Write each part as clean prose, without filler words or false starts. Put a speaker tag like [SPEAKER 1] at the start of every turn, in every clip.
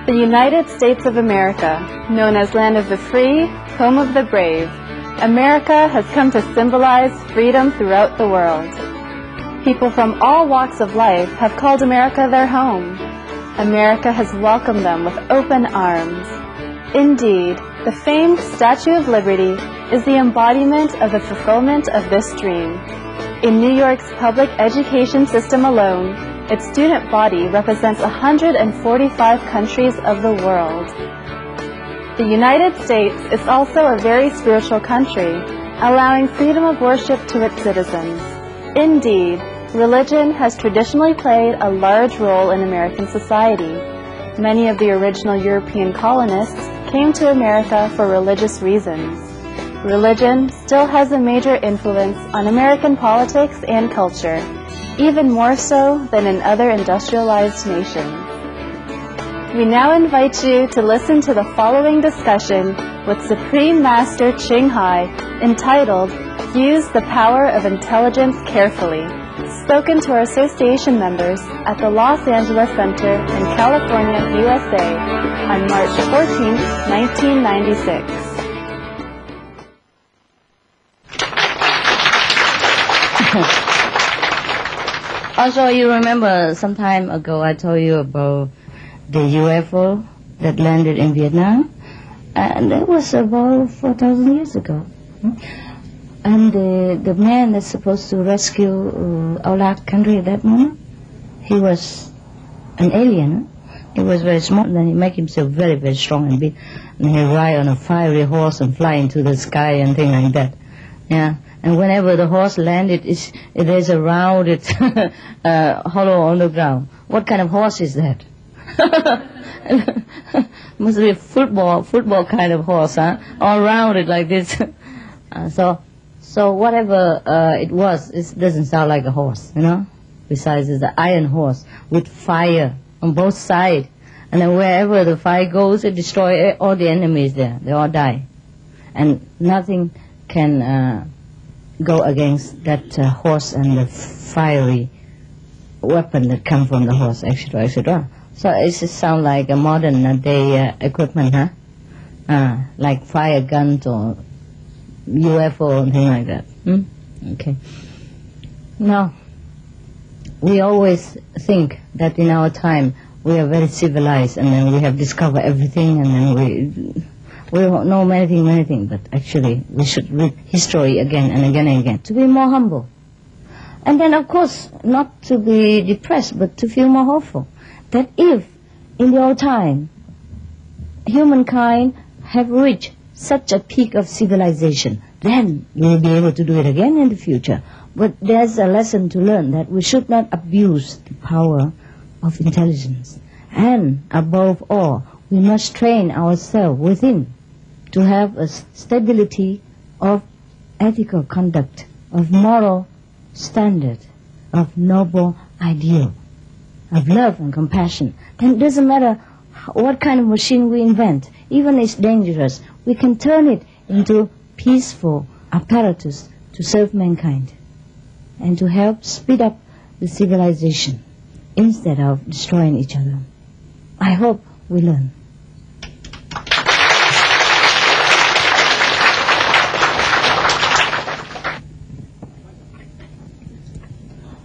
[SPEAKER 1] The United States of America, known as land of the free, home of the brave, America has come to symbolize freedom throughout the world. People from all walks of life have called America their home. America has welcomed them with open arms. Indeed, the famed Statue of Liberty is the embodiment of the fulfillment of this dream. In New York's public education system alone, its student body represents 145 countries of the world. The United States is also a very spiritual country, allowing freedom of worship to its citizens. Indeed, religion has traditionally played a large role in American society. Many of the original European colonists came to America for religious reasons. Religion still has a major influence on American politics and culture, even more so than in other industrialized nations. We now invite you to listen to the following discussion with Supreme Master Chinghai, entitled Use the Power of Intelligence Carefully, spoken to our association members at the Los Angeles Center in California, USA, on March 14, 1996.
[SPEAKER 2] Also, you remember some time ago I told you about the UFO that landed in Vietnam? And that was about 4,000 years ago. And the man that's supposed to rescue our country at that moment, he was an alien. He was very small, and then he made himself very, very strong and big. And he ride on a fiery horse and fly into the sky and things like that. Yeah. And whenever the horse landed, there's a rounded hollow on the ground. What kind of horse is that? Must be a football kind of horse, huh? All rounded like this. So whatever it was, it doesn't sound like a horse, you know? Besides, it's an iron horse with fire on both sides. And then wherever the fire goes, it destroys all the enemies there. They all die. And nothing can go against that horse and the fiery weapon that come from the horse, etc., etc. So it just sounds like a modern day equipment, huh? Like fire guns or UFO and things like that. Okay. Now, we always think that in our time we are very civilized and then we have discovered everything and then we don't know many things, but actually we should read history again and again and again to be more humble. And then, of course, not to be depressed, but to feel more hopeful. That if, in the old time, humankind have reached such a peak of civilization, then we will be able to do it again in the future. But there's a lesson to learn that we should not abuse the power of intelligence. And, above all, we must train ourselves within to have a stability of ethical conduct, of moral standard, of noble ideal, of love and compassion. Then it doesn't matter what kind of machine we invent, even if it's dangerous, we can turn it into peaceful apparatus to serve mankind and to help speed up the civilization instead of destroying each other. I hope we learn.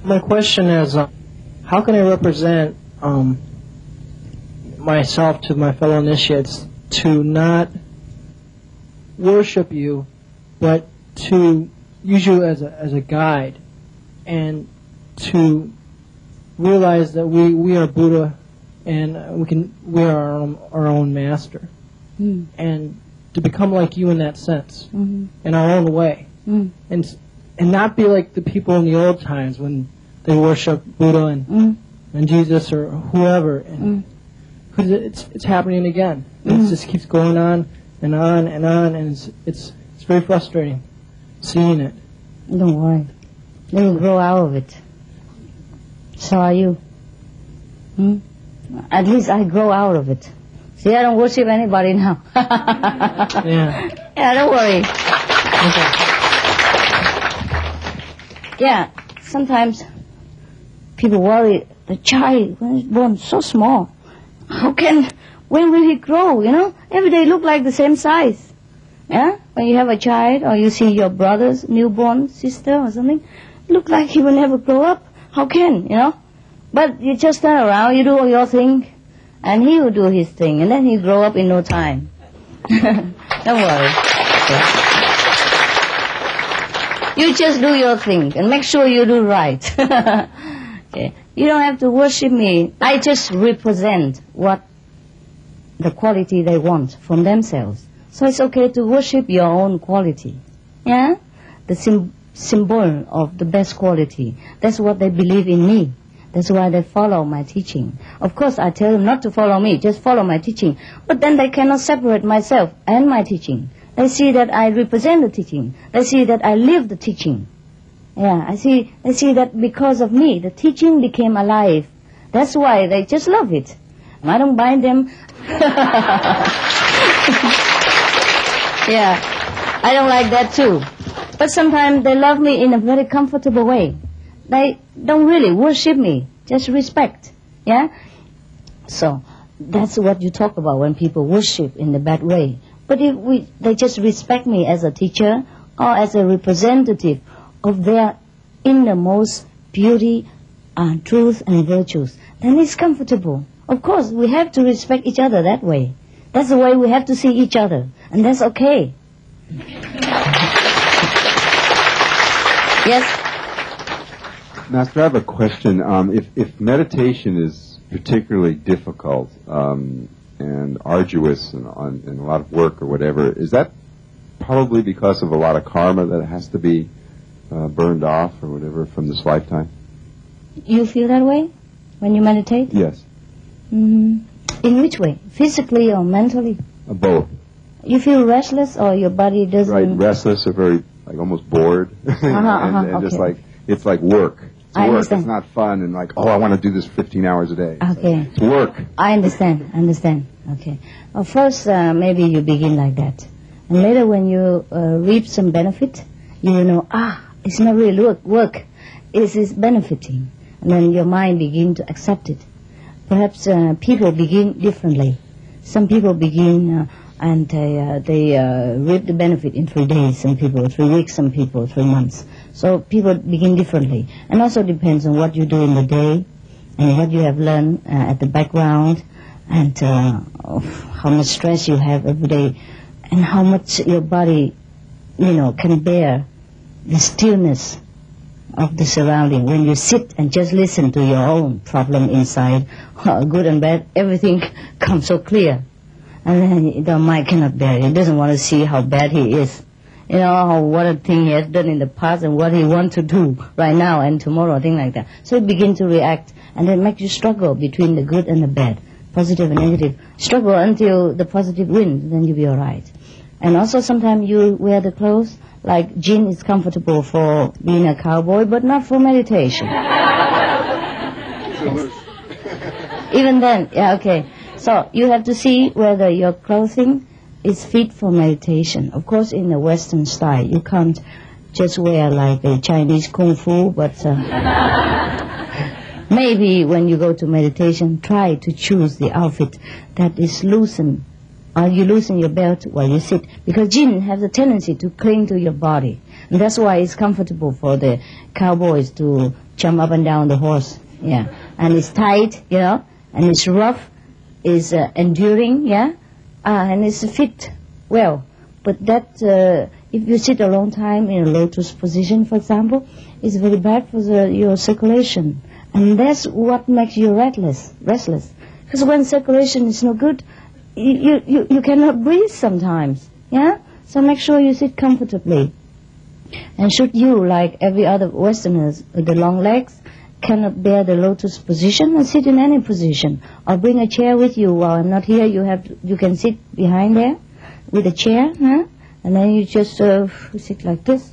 [SPEAKER 3] My question is, how can I represent myself to my fellow initiates to not worship you, but to use you as a guide, and to realize that we are Buddha and we are our own master, and to become like you in that sense, in our own way, and not be like the people in the old times when they worship Buddha and Jesus or whoever, because it's happening again. It just keeps going on and on and on, and it's very frustrating seeing it.
[SPEAKER 2] Don't worry, they will grow out of it. So are you. At least I grow out of it. See, I don't worship anybody now. Yeah, don't worry. Okay. Yeah, sometimes people worry the child, when it's born so small, how can When will he grow, you know? Every day look like the same size. Yeah? When you have a child or you see your brother's newborn sister or something, look like he will never grow up. How can, you know? But you just turn around, you do your thing, and he will do his thing, and then he'll grow up in no time. Don't worry. You just do your thing, and make sure you do right. Okay. You don't have to worship me. I just represent what the quality they want from themselves. So it's okay to worship your own quality. Yeah? The symbol of the best quality. That's what they believe in me. That's why they follow my teaching. Of course, I tell them not to follow me, just follow my teaching. But then they cannot separate myself and my teaching. They see that I represent the teaching. They see that I live the teaching. Yeah, they see that because of me, the teaching became alive. That's why they just love it. I don't bind them. Yeah, I don't like that too. But sometimes they love me in a very comfortable way. They don't really worship me, just respect. Yeah? So that's what you talk about when people worship in the bad way. But if they just respect me as a teacher or as a representative of their innermost beauty, truth and virtues, then it's comfortable. Of course, we have to respect each other that way. That's the way we have to see each other, and that's okay. Yes?
[SPEAKER 4] Master, I have a question. If meditation is particularly difficult and arduous and a lot of work or whatever, is that probably because of a lot of karma that has to be burned off or whatever from this lifetime?
[SPEAKER 2] You feel that way when you meditate?
[SPEAKER 4] Yes.
[SPEAKER 2] In which way? Physically or mentally?
[SPEAKER 4] Both.
[SPEAKER 2] You feel restless or your body doesn't...
[SPEAKER 4] Right, restless or very, like, almost bored. And
[SPEAKER 2] okay.
[SPEAKER 4] just like, it's like work. It's
[SPEAKER 2] I
[SPEAKER 4] work.
[SPEAKER 2] understand.
[SPEAKER 4] It's not fun and like, oh, I want to do this 15 hours a day.
[SPEAKER 2] Okay.
[SPEAKER 4] It's work.
[SPEAKER 2] I understand. Okay. Well, first, maybe you begin like that. And later when you reap some benefit, you will know, it's not really work. It's benefiting. And then your mind begin to accept it. Perhaps people begin differently. Some people begin and they reap the benefit in 3 days, some people 3 weeks, some people 3 months. So people begin differently. And also depends on what you do in the day and what you have learned at the background and how much stress you have every day and how much your body, can bear the stillness of the surrounding. When you sit and just listen to your own problem inside, good and bad, everything comes so clear. And then the mind cannot bear it. It doesn't want to see how bad he is. What a thing he has done in the past and what he wants to do right now and tomorrow, thing like that. So it begins to react and then make you struggle between the good and the bad, positive and negative. Struggle until the positive wins, then you'll be all right. And also sometimes you wear the clothes, like Jin is comfortable for being a cowboy, but not for meditation. Even then, yeah, okay. So you have to see whether your clothing is fit for meditation. Of course, in the Western style, you can't just wear like a Chinese kung fu, but maybe when you go to meditation, try to choose the outfit that is loosened. Or you loosen your belt while you sit. Because Jin has a tendency to cling to your body. And that's why it's comfortable for the cowboys to jump up and down the horse. Yeah. And it's tight, and it's rough. Is enduring, and it's fit well. But that, if you sit a long time in a lotus position, for example, it's very bad for your circulation. And that's what makes you restless. Because when circulation is no good, you cannot breathe sometimes, So make sure you sit comfortably. And should you, like every other Westerners with the long legs, cannot bear the lotus position, and sit in any position, or bring a chair with you. While I'm not here, you can sit behind there with a chair, and then you just sit like this,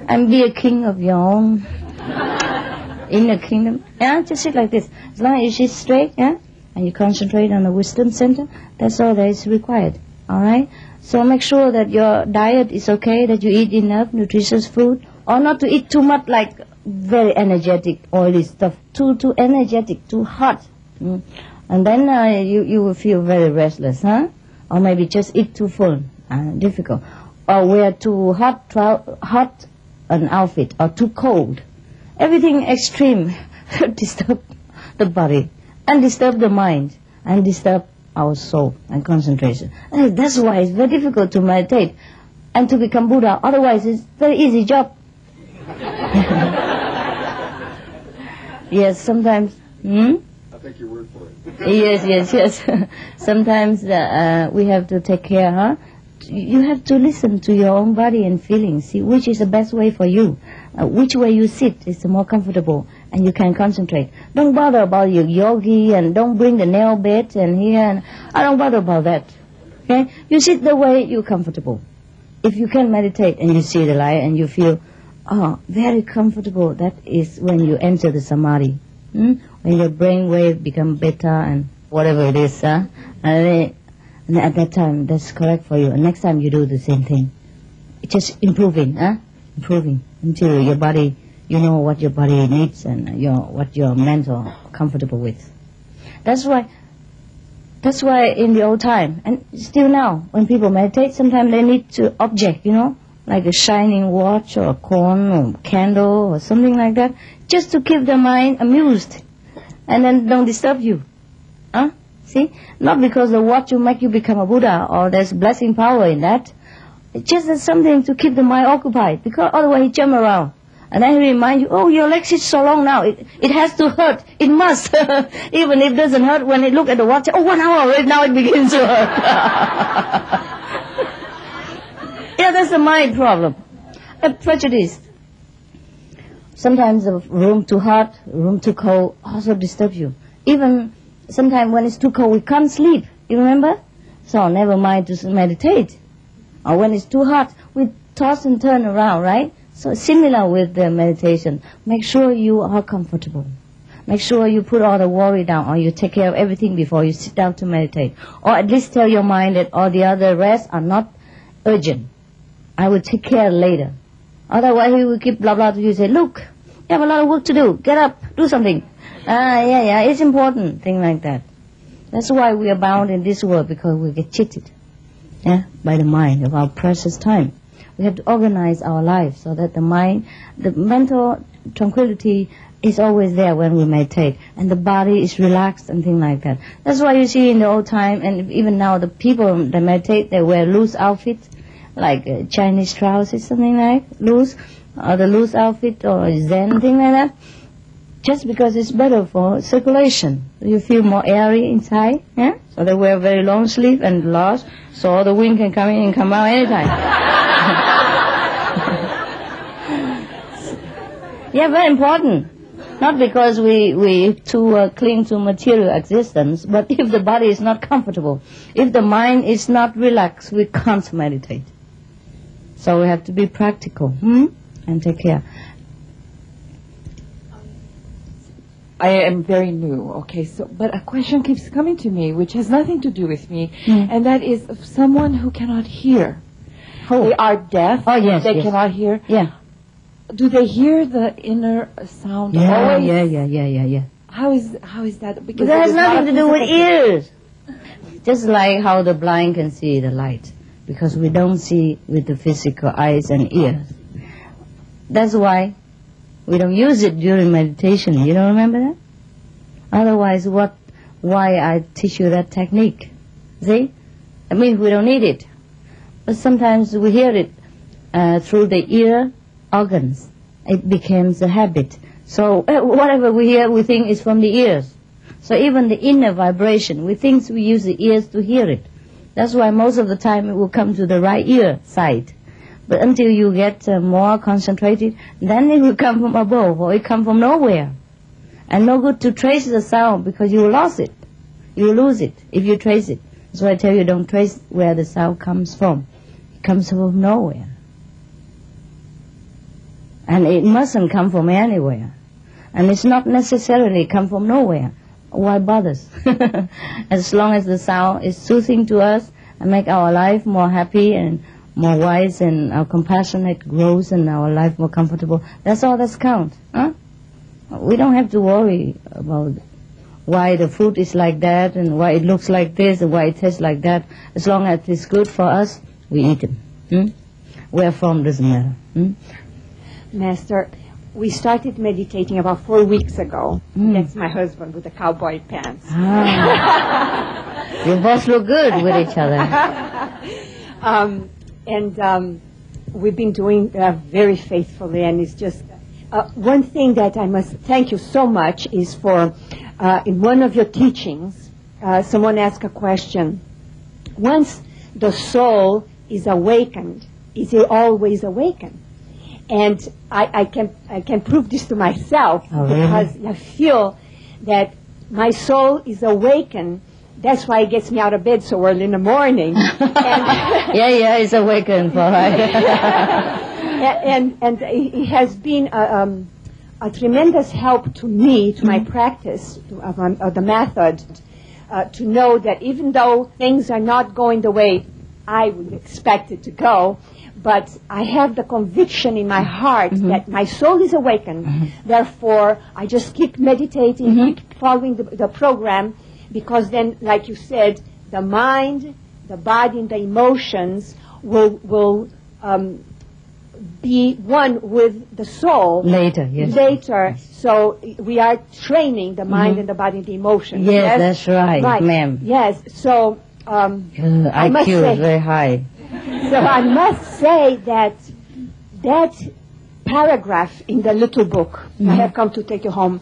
[SPEAKER 2] and be a king of your own inner kingdom. Just sit like this. As long as you sit straight, and you concentrate on the wisdom center, that's all that is required. All right. So make sure that your diet is okay, that you eat enough nutritious food, or not to eat too much like very energetic, oily stuff, too energetic, too hot. And then you will feel very restless, huh? Or maybe just eat too full, difficult. Or wear too hot an outfit, or too cold. Everything extreme disturb the body, and disturb the mind, and disturb our soul and concentration. And that's why it's very difficult to meditate and to become Buddha. Otherwise, it's very easy job. Yes, sometimes. I'll
[SPEAKER 4] take your word for it.
[SPEAKER 2] Yes. Sometimes we have to take care, huh? You have to listen to your own body and feelings. See which is the best way for you. Which way you sit is the more comfortable, and you can concentrate. Don't bother about your yogi, and don't bring the nail bed and here. And I don't bother about that. Okay? You sit the way you're comfortable. If you can meditate and you see the light and you feel, very comfortable, that is when you enter the samadhi. When your brain wave become better and whatever it is, and at that time, that's correct for you. And next time you do the same thing. It's just improving, improving until your body, you know what your body needs and what your mental comfortable with. That's why in the old time, and still now, when people meditate, sometimes they need to object, like a shining watch or a corn or candle or something like that, just to keep the mind amused and then don't disturb you. See? Not because the watch will make you become a Buddha or there's blessing power in that. It's just something to keep the mind occupied, because otherwise he jump around. And then he remind you, your legs is so long now. It has to hurt. It must. Even if it doesn't hurt, when you look at the watch, 1 hour already, now it begins to hurt. Yeah, that's the mind problem. A prejudice. Sometimes the room too hot, room too cold also disturb you. Even sometimes when it's too cold, we can't sleep. You remember? So never mind to meditate. Or when it's too hot, we toss and turn around, right? So similar with the meditation. Make sure you are comfortable. Make sure you put all the worry down, or you take care of everything before you sit down to meditate. Or at least tell your mind that all the other rest are not urgent. I will take care later. Otherwise he will keep blah blah to you, say, look, you have a lot of work to do. Get up, do something. Yeah, it's important, thing like that. That's why we are bound in this world, because we get cheated, by the mind of our precious time. We have to organize our life so that the mind, the mental tranquility is always there when we meditate, and the body is relaxed and things like that. That's why you see in the old time, and even now, the people that meditate, they wear loose outfits, like Chinese trousers, something like loose, or the loose outfit, or Zen, thing like that. Just because it's better for circulation. You feel more airy inside, So they wear very long sleeve and large, so all the wind can come in and come out anytime. Yeah, very important. Not because we too cling to material existence, but if the body is not comfortable, if the mind is not relaxed, we can't meditate. So we have to be practical, and take care.
[SPEAKER 5] I am very new, okay, but a question keeps coming to me, which has nothing to do with me, and that is of someone who cannot hear. They are deaf.
[SPEAKER 2] Oh, yes,
[SPEAKER 5] they cannot hear.
[SPEAKER 2] Yeah.
[SPEAKER 5] Do they hear the inner sound
[SPEAKER 2] always? Yeah.
[SPEAKER 5] How is that? Because
[SPEAKER 2] that has nothing to do with ears. Just like how the blind can see the light, because we don't see with the physical eyes and ears. That's why we don't use it during meditation. You don't remember that? Otherwise, why I teach you that technique? See? I mean, we don't need it. But sometimes we hear it through the ear organs. It becomes a habit. So whatever we hear, we think is from the ears. So even the inner vibration, we think we use the ears to hear it. That's why most of the time it will come to the right ear side. But until you get more concentrated, then it will come from above, or it come from nowhere. And no good to trace the sound, because you lost it. You lose it if you trace it. That's why I tell you, don't trace where the sound comes from. It comes from nowhere. And it mustn't come from anywhere. And it's not necessarily come from nowhere. Why bothers? As long as the sound is soothing to us and make our life more happy and more wise, and our compassionate grows and our life more comfortable, that's all that counts. We don't have to worry about why the fruit is like that, and why it looks like this, and why it tastes like that. As long as it's good for us, we eat it. Where from doesn't matter.
[SPEAKER 6] Master, we started meditating about 4 weeks ago. That's my husband with the cowboy pants.
[SPEAKER 2] You both look good with each other.
[SPEAKER 6] We've been doing very faithfully, and it's just one thing that I must thank you so much is for in one of your teachings, someone asked a question. Once the soul is awakened, is it always awakened? And I can prove this to myself because I feel that my soul is awakened. That's why it gets me out of bed so early in the morning.
[SPEAKER 2] Yeah, it's awakened for her.
[SPEAKER 6] and it has been a tremendous help to me, to my practice of the method, to know that even though things are not going the way I would expect it to go, but I have the conviction in my heart that my soul is awakened. Therefore, I just keep meditating, keep following the program, because then, like you said, the mind, the body, and the emotions will be one with the soul.
[SPEAKER 2] Later, yes.
[SPEAKER 6] Later. So we are training the mind and the body and the emotions.
[SPEAKER 2] Yes, that's right, ma'am.
[SPEAKER 6] Yes. So I must
[SPEAKER 2] IQ
[SPEAKER 6] say,
[SPEAKER 2] is very high.
[SPEAKER 6] so I must say that paragraph in the little book, I have come to take you home,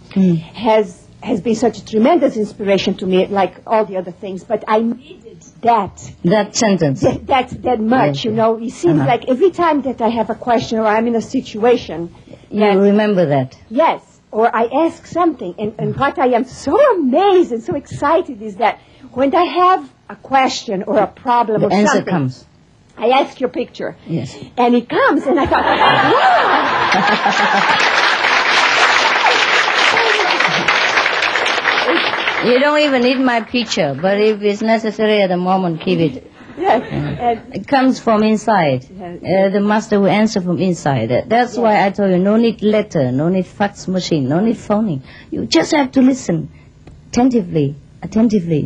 [SPEAKER 6] has been such a tremendous inspiration to me, like all the other things. But I needed that
[SPEAKER 2] sentence.
[SPEAKER 6] That much, you know. It seems like every time that I have a question or I'm in a situation,
[SPEAKER 2] you remember that.
[SPEAKER 6] Yes, or I ask something, and what I am so amazed and so excited is that when I have a question or a problem or
[SPEAKER 2] the answer
[SPEAKER 6] something,
[SPEAKER 2] comes.
[SPEAKER 6] I ask your picture.
[SPEAKER 2] Yes.
[SPEAKER 6] And it comes, and I thought, wow!
[SPEAKER 2] You don't even need my picture, but if it's necessary at the moment, keep it.
[SPEAKER 6] Yes.
[SPEAKER 2] It comes from inside. The master will answer from inside. That's why I told you, no need letter, no need fax machine, no need phoning. You just have to listen attentively,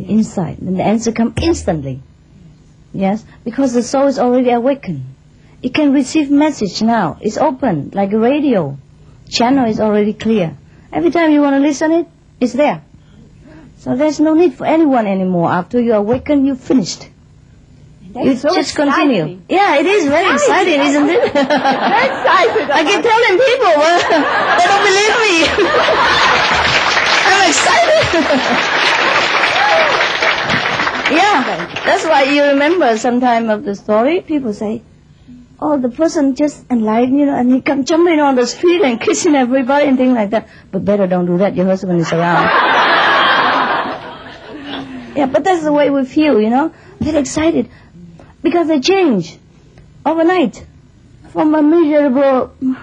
[SPEAKER 2] inside. And the answer comes instantly. Yes, because the soul is already awakened. It can receive message now. It's open, like a radio. Channel is already clear. Every time you want to listen it, it's there. So there's no need for anyone anymore. After you awaken, you're finished. You
[SPEAKER 6] so
[SPEAKER 2] just
[SPEAKER 6] exciting.
[SPEAKER 2] continue. Yeah, it is very exciting, isn't it?
[SPEAKER 6] Very excited.
[SPEAKER 2] I keep telling people, well, they don't believe me. I'm excited. Yeah, that's why you remember sometime of the story, people say, oh, the person just enlightened, you know, and he come jumping on the street and kissing everybody and things like that. But better don't do that, your husband is around. Yeah, but that's the way we feel, you know, get excited. Because they change overnight. From a miserable, you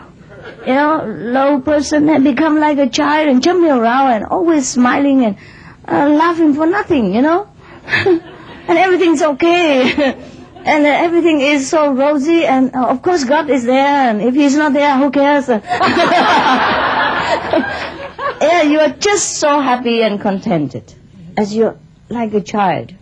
[SPEAKER 2] know, low person, they become like a child and jumping around and always smiling and laughing for nothing, you know. And everything's okay. And everything is so rosy, and of course God is there, and if He's not there, who cares? Yeah, you are just so happy and contented, as you're like a child.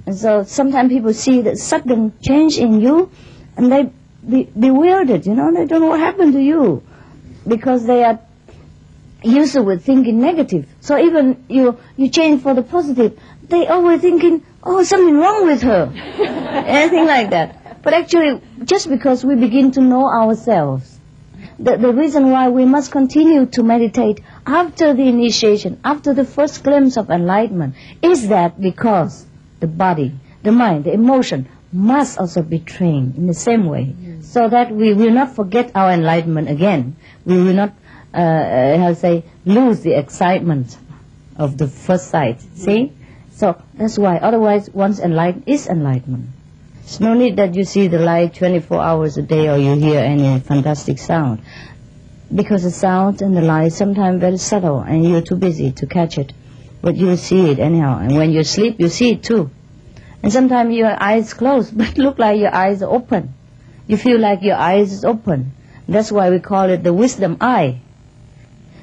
[SPEAKER 2] And so sometimes people see the sudden change in you, and they bewildered, you know, they don't know what happened to you, because they are used to thinking negative. So even you change for the positive, they always thinking, oh, something wrong with her. Anything like that. But actually, just because we begin to know ourselves, the reason why we must continue to meditate after the initiation, after the first glimpse of enlightenment, is that because the body, the mind, the emotion must also be trained in the same way, so that we will not forget our enlightenment again. We will not, lose the excitement of the first sight. See? So that's why, otherwise, once enlightened is enlightenment. There's no need that you see the light 24 hours a day or you hear any fantastic sound. Because the sound and the light sometimes very subtle and you're too busy to catch it. But you see it anyhow. And when you sleep, you see it too. And sometimes your eyes closed, but look like your eyes are open. You feel like your eyes is open. That's why we call it the wisdom eye.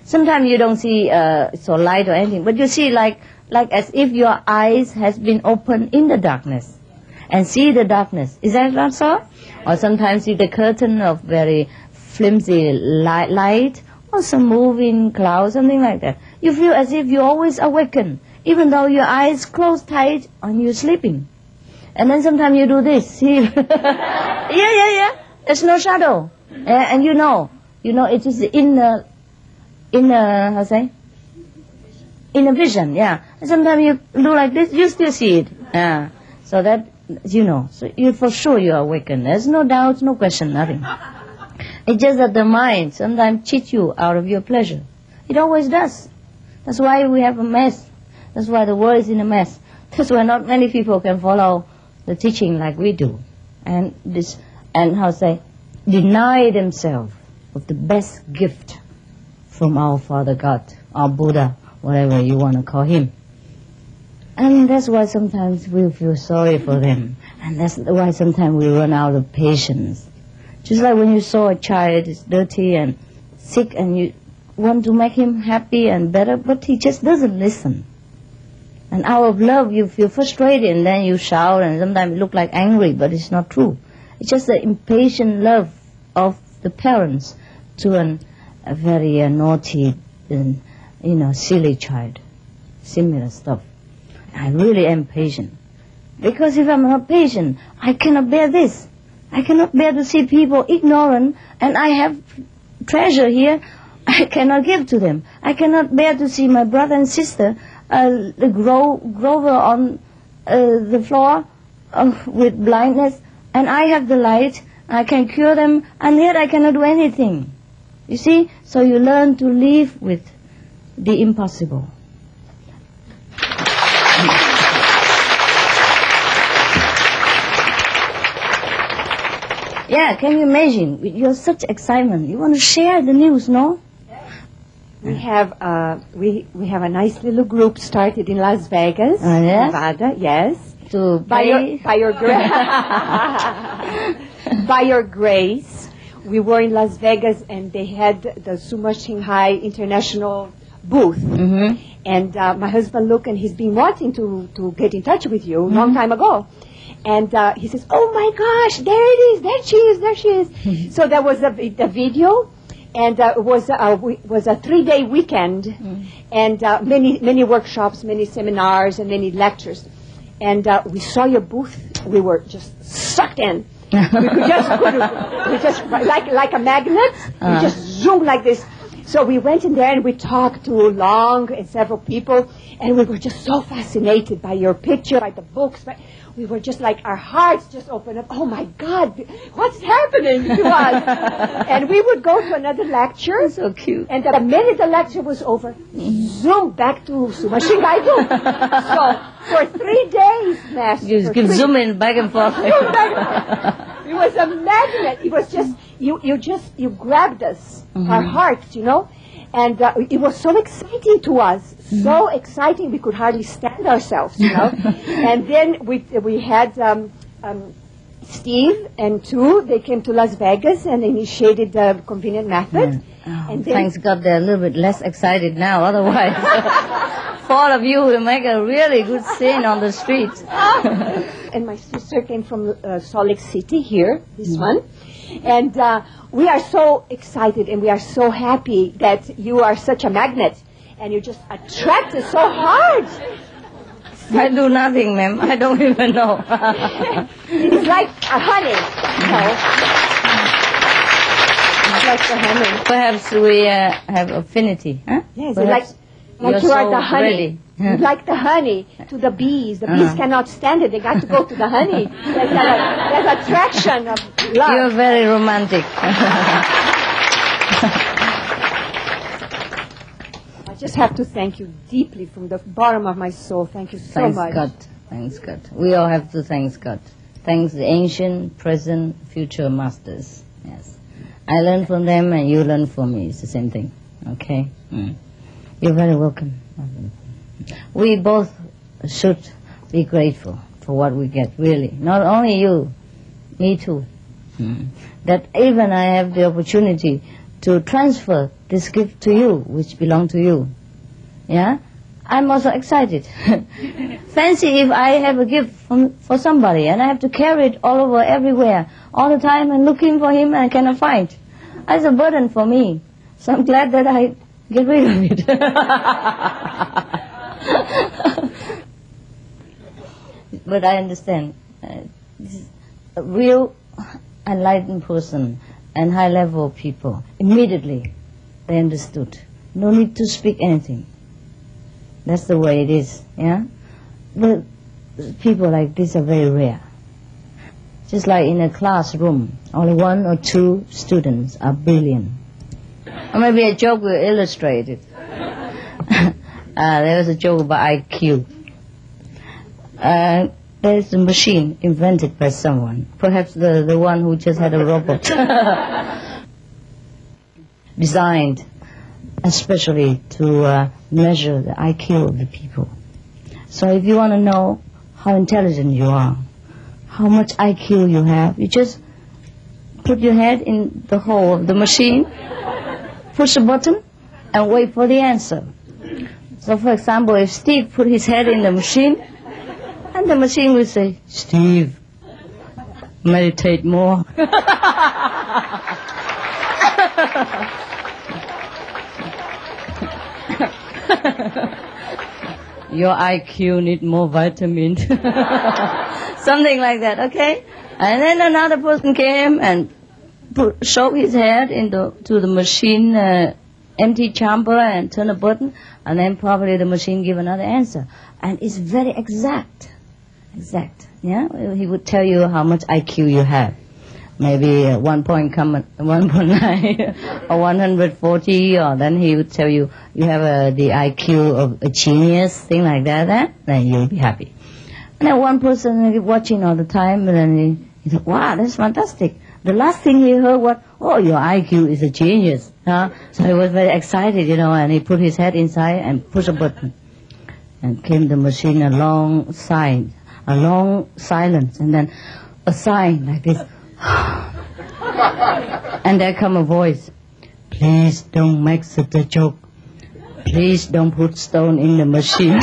[SPEAKER 2] Sometimes you don't see so light or anything, but you see like as if your eyes has been opened in the darkness and see the darkness. Is that not so? Or sometimes see the curtain of very flimsy light or some moving cloud, something like that. You feel as if you always awaken, even though your eyes close tight and you're sleeping. And then sometimes you do this. See? yeah. There's no shadow. And you know it is the inner, how say? Inner vision, yeah. And sometimes you do like this, you still see it. Yeah. So that, so you for sure you are awakened. There's no doubt, no question, nothing. It's just that the mind sometimes cheats you out of your pleasure. It always does. That's why we have a mess. That's why the world is in a mess. That's why not many people can follow the teaching like we do. And deny themselves of the best gift from our Father God, our Buddha, whatever you want to call him. And that's why sometimes we feel sorry for them. And that's why sometimes we run out of patience. Just like when you saw a child is dirty and sick and you want to make him happy and better, but he just doesn't listen. And out of love you feel frustrated and then you shout and sometimes it looks like angry, but it's not true. It's just the impatient love of the parents to a very naughty and silly child. Similar stuff. I really am patient. Because if I'm not patient, I cannot bear this. I cannot bear to see people ignorant, and I have treasure here, I cannot give to them. I cannot bear to see my brother and sister grovel on the floor with blindness, and I have the light, I can cure them, and yet I cannot do anything. You see? So you learn to live with the impossible. Yeah, can you imagine? You're such excitement. You want to share the news, no?
[SPEAKER 6] We have we have a nice little group started in Las Vegas,
[SPEAKER 2] yes?
[SPEAKER 6] Nevada. Yes.
[SPEAKER 2] By
[SPEAKER 6] your grace, we were in Las Vegas and they had the Suma Chinghai International booth.
[SPEAKER 2] Mm-hmm.
[SPEAKER 6] And my husband looked and he's been wanting to get in touch with you a long time ago. And he says, "Oh my gosh, there it is! There she is! So there was a video, and it was a 3-day weekend, and many workshops, many seminars, and many lectures. And we saw your booth. We were just sucked in. We just like a magnet. We just zoomed like this. So we went in there and we talked to Long and several people, and we were just so fascinated by your picture, by the books. We were just like, our hearts just opened up. Oh my God, what's happening to us? And we would go to another lecture.
[SPEAKER 2] So cute.
[SPEAKER 6] And the minute the lecture was over, zoom back to Suma Chinghai. So for 3 days, Master.
[SPEAKER 2] You keep zooming back and forth.
[SPEAKER 6] It was a magnet. It was just, you grabbed us, our hearts, And it was so exciting to us, so exciting we could hardly stand ourselves, And then we had Steve and Tu. They came to Las Vegas and initiated the convenient method. And then,
[SPEAKER 2] thanks God they're a little bit less excited now, otherwise 4 of you will make a really good scene on the streets.
[SPEAKER 6] And my sister came from Salt Lake City here, this one. And we are so excited and we are so happy that you are such a magnet and you just attract us so hard.
[SPEAKER 2] I do nothing, ma'am. I don't even know.
[SPEAKER 6] It's like a honey. It's like the honey.
[SPEAKER 2] Perhaps we have affinity, huh?
[SPEAKER 6] Yes,
[SPEAKER 2] perhaps
[SPEAKER 6] like you are the honey. Like the honey to the bees. The bees cannot stand it. They got to go to the honey. There's attraction of love.
[SPEAKER 2] You're very romantic.
[SPEAKER 6] I just have to thank you deeply from the bottom of my soul. Thank you so much.
[SPEAKER 2] Thanks God. We all have to thank God. Thanks the ancient, present, future masters. Yes. I learn from them and you learn from me. It's the same thing. Okay? You're very welcome. We both should be grateful for what we get, really. Not only you, me too. That even I have the opportunity to transfer this gift to you, which belong to you. Yeah? I'm also excited. Fancy if I have a gift for somebody and I have to carry it all over everywhere, all the time, and looking for him and I cannot find. That's a burden for me. So I'm glad that I get rid of it. But I understand. This is a real enlightened person and high-level people. Immediately, they understood. No need to speak anything. That's the way it is, yeah? But people like this are very rare. Just like in a classroom, only 1 or 2 students are brilliant. Or maybe a joke will illustrate it. There was a joke about IQ. There's a machine invented by someone, perhaps the one who just had a robot, designed especially to measure the IQ of the people. So if you want to know how intelligent you are, how much IQ you have, you just put your head in the hole of the machine, push a button, and wait for the answer. So for example, if Steve put his head in the machine, and the machine will say, Steve, meditate more. Your IQ need more vitamins. Something like that, okay? And then another person came and shoved his head to the machine empty chamber and turn a button, and then probably the machine give another answer. And it's very exact. Exact, yeah? He would tell you how much IQ you have. Maybe 1.9 or 140, or then he would tell you have the IQ of a genius, thing like that, then you'll be happy. And then one person watching all the time, and then he said, wow, that's fantastic. The last thing he heard was, oh, your IQ is a genius. So he was very excited, and he put his head inside and pushed a button. And came the machine, a long silence, and then a sign like this. And there come a voice, please don't make such a joke. Please don't put stone in the machine.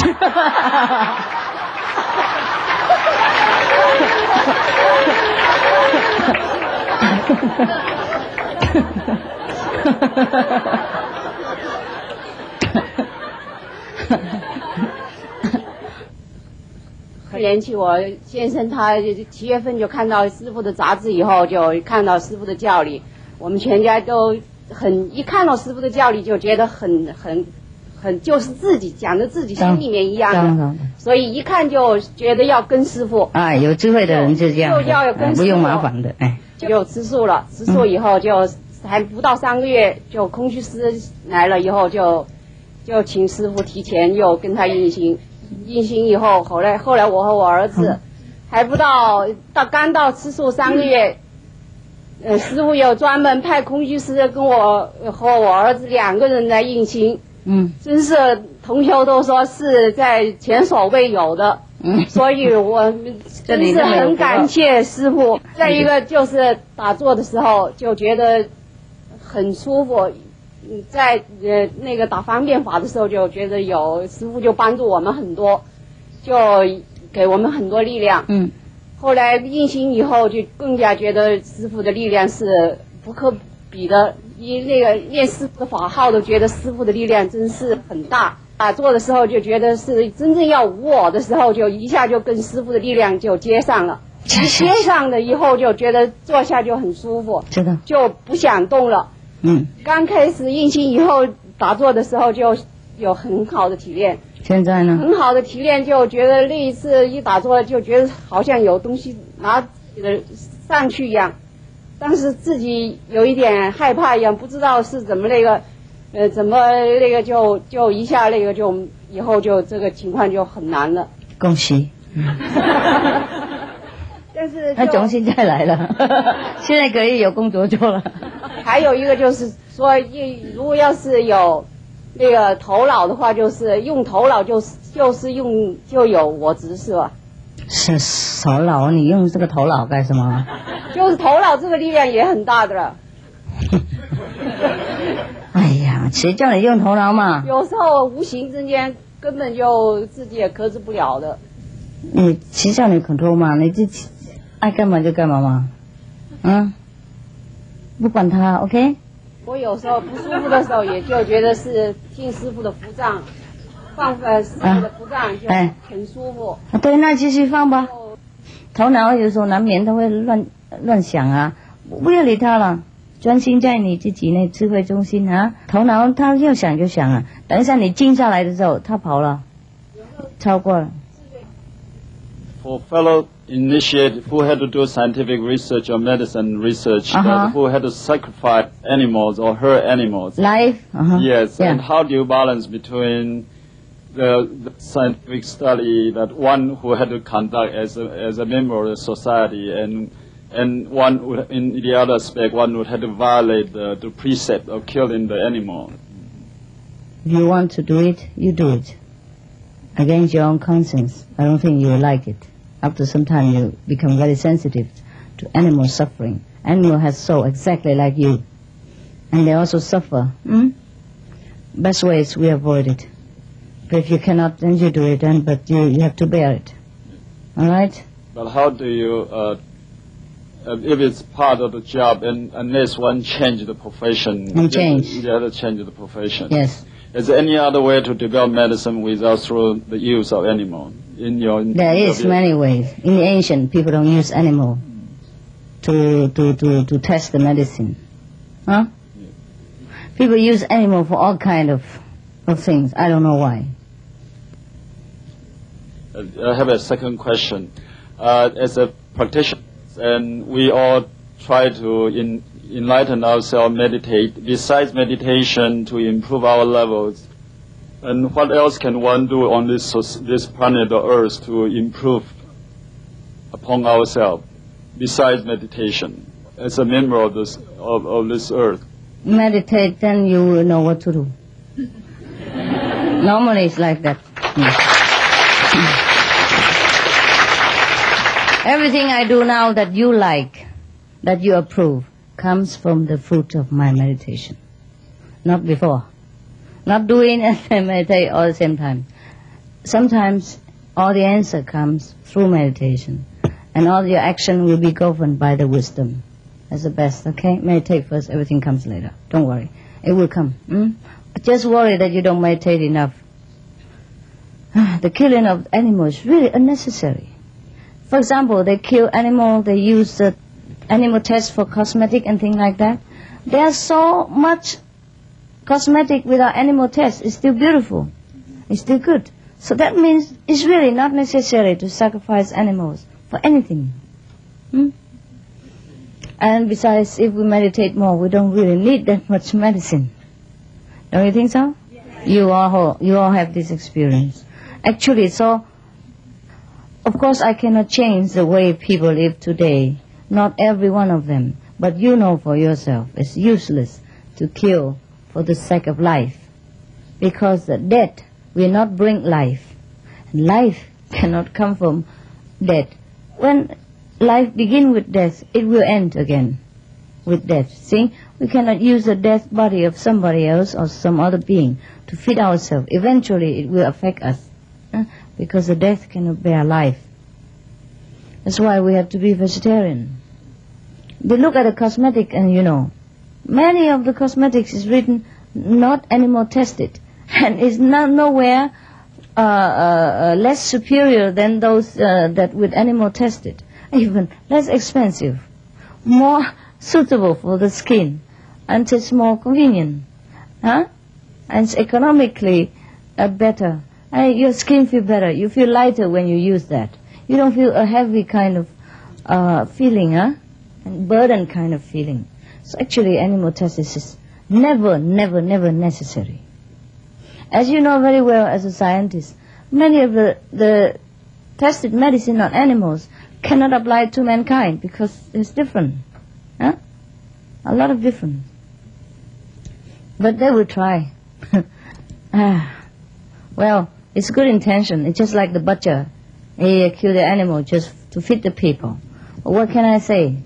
[SPEAKER 6] 很联系我先生，他7月份就看到师父的杂志以后，就看到师父的教理，我们全家都一看到师父的教理就觉得很就是自己讲的自己心里面一样的，所以一看就觉得要跟师父。
[SPEAKER 2] 有智慧的人就这样，
[SPEAKER 6] 就要跟师父，
[SPEAKER 2] 不用麻烦的，
[SPEAKER 6] 就吃素了。吃素以后就还不到3个月，就空虚师来了以后就请师父提前又跟他印心。印心以后，后来我和我儿子还不到刚到吃素3个月，师父有专门派空虚师跟我和我儿子2个人来印心，真是同修都说是在前所未有的，所以我真是很感谢师父。再一个就是打坐的时候就觉得很舒服。在那个打方便法的时候，就觉得有师父就帮助我们很多，就给我们很多力量。后来印心以后，就更加觉得师父的力量是不可比的。那个念师父的法号，都觉得师父的力量真是很大。打坐的时候就觉得是真正要无我的时候，就一下就跟师父的力量就接上了。接上了以后，就觉得坐下就很舒服，就不想动了。刚开始印心以后打坐的时候就有很好的体验，
[SPEAKER 2] 现在呢？
[SPEAKER 6] 很好的体验，就觉得那一次一打坐就觉得好像有东西拿上去一样，当时自己有一点害怕一样，不知道是怎么就一下就以后就这个情况就很难了。
[SPEAKER 2] 恭喜。
[SPEAKER 6] 但是
[SPEAKER 2] 他从现在来了，现在可以有工作做了。
[SPEAKER 6] 还有一个就是说，如果要是有那个头脑的话，就是用头脑就有我执是吧？
[SPEAKER 2] 是头脑，你用这个头脑干什么？
[SPEAKER 6] 就是头脑这个力量也很大的了。
[SPEAKER 2] 哎呀，谁叫你用头脑嘛？
[SPEAKER 7] 有时候无形之间根本就自己也克制不了的。
[SPEAKER 2] 谁叫你 control 嘛？你自己爱干嘛就干嘛嘛，不管他 ，OK？
[SPEAKER 7] 我有时候不舒服的时候，也就觉得是听师傅的符账，放师傅的符账就很舒服。
[SPEAKER 2] 对，那继续放吧。头脑有时候难免他会乱想啊，不要理他了，专心在你自己那智慧中心啊。头脑他要想就想啊，等一下你静下来的时候，他跑了，超过了。
[SPEAKER 8] For fellow initiate who had to do scientific research or medicine research, who had to sacrifice animals or hurt animals.
[SPEAKER 2] Life?
[SPEAKER 8] Yes,
[SPEAKER 2] yeah.
[SPEAKER 8] And how do you balance between the scientific study that one who had to conduct as a member of the society and one who, in the other aspect, one who had to violate the precept of killing the animal?
[SPEAKER 2] If you want to do it, you do it. Against your own conscience, I don't think you will like it. After some time, you become very sensitive to animal suffering. Animal has soul exactly like you. And they also suffer. Best way is we avoid it. But if you cannot, then you do it, but you have to bear it. All right?
[SPEAKER 8] But how do you, if it's part of the job, and unless one change the profession,
[SPEAKER 2] and change.
[SPEAKER 8] You have to change the profession.
[SPEAKER 2] Yes.
[SPEAKER 8] Is there any other way to develop medicine without through the use of animal?
[SPEAKER 2] There is many ways. In the ancient, people don't use animal to test the medicine. Huh? Yeah. People use animal for all kind of things. I don't know why.
[SPEAKER 8] I have a second question. As a practitioner, and we all try to enlighten ourselves, meditate. Besides meditation, to improve our levels, and what else can one do on this planet of Earth to improve upon ourselves besides meditation? As a member of this Earth,
[SPEAKER 2] meditate, then you will know what to do. Normally, it's like that. Everything I do now that you like, that you approve, comes from the fruit of my meditation. Not before. Not doing and meditate all the same time. Sometimes all the answer comes through meditation. And all your action will be governed by the wisdom. That's the best, okay? Meditate first, everything comes later. Don't worry. It will come. Just worry that you don't meditate enough. The killing of animals is really unnecessary. For example, they kill animals, they use animal tests for cosmetic and things like that. There's so much cosmetic without animal tests. It's still beautiful. It's still good. So that means it's really not necessary to sacrifice animals for anything. And besides, if we meditate more, we don't really need that much medicine. Don't you think so? Yes. You all have this experience. Actually, so, of course, I cannot change the way people live today. Not every one of them. But you know for yourself, it's useless to kill for the sake of life. Because the death will not bring life. And life cannot come from death. When life begins with death, it will end again with death. See, we cannot use the dead body of somebody else or some other being to feed ourselves. Eventually it will affect us. Because the death cannot bear life. That's why we have to be vegetarian. They look at the cosmetic and you know, many of the cosmetics is written not animal tested. And is not nowhere less superior than those that with animal tested. Even less expensive. More suitable for the skin. And it's more convenient. And it's economically better. Your skin feels better. You feel lighter when you use that. You don't feel a heavy kind of feeling, and burden kind of feeling. So actually animal test is never necessary. As you know very well as a scientist, many of the tested medicine on animals cannot apply to mankind because it's different. A lot of different. But they will try. Well, it's good intention. It's just like the butcher. He killed the animal just to feed the people. But what can I say?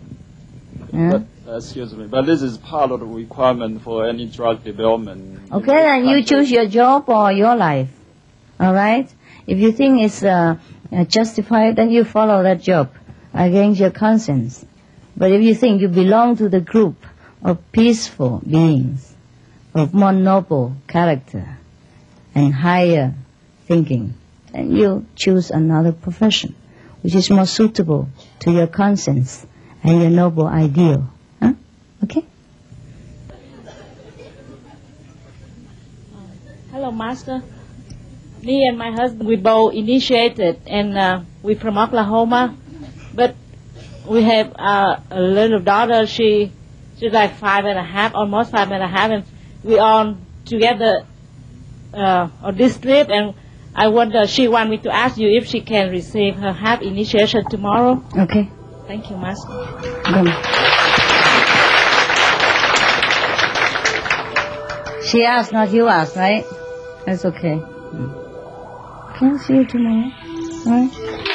[SPEAKER 8] But Excuse me, but this is part of the requirement for any drug development.
[SPEAKER 2] Okay, then you choose your job or your life. All right? If you think it's justified, then you follow that job against your conscience. But if you think you belong to the group of peaceful beings, of more noble character and higher thinking, then you choose another profession, which is more suitable to your conscience and your noble ideal. Huh? Okay?
[SPEAKER 9] Hello, Master. Me and my husband, we both initiated, and we're from Oklahoma, but we have a little daughter. She's like 5.5, almost 5.5, and we all together on this trip, and I wonder, she want me to ask you if she can receive her half initiation tomorrow.
[SPEAKER 2] Okay.
[SPEAKER 9] Thank you, Master.
[SPEAKER 2] She asked, not you asked, right? That's okay. Can I see you tomorrow? All right?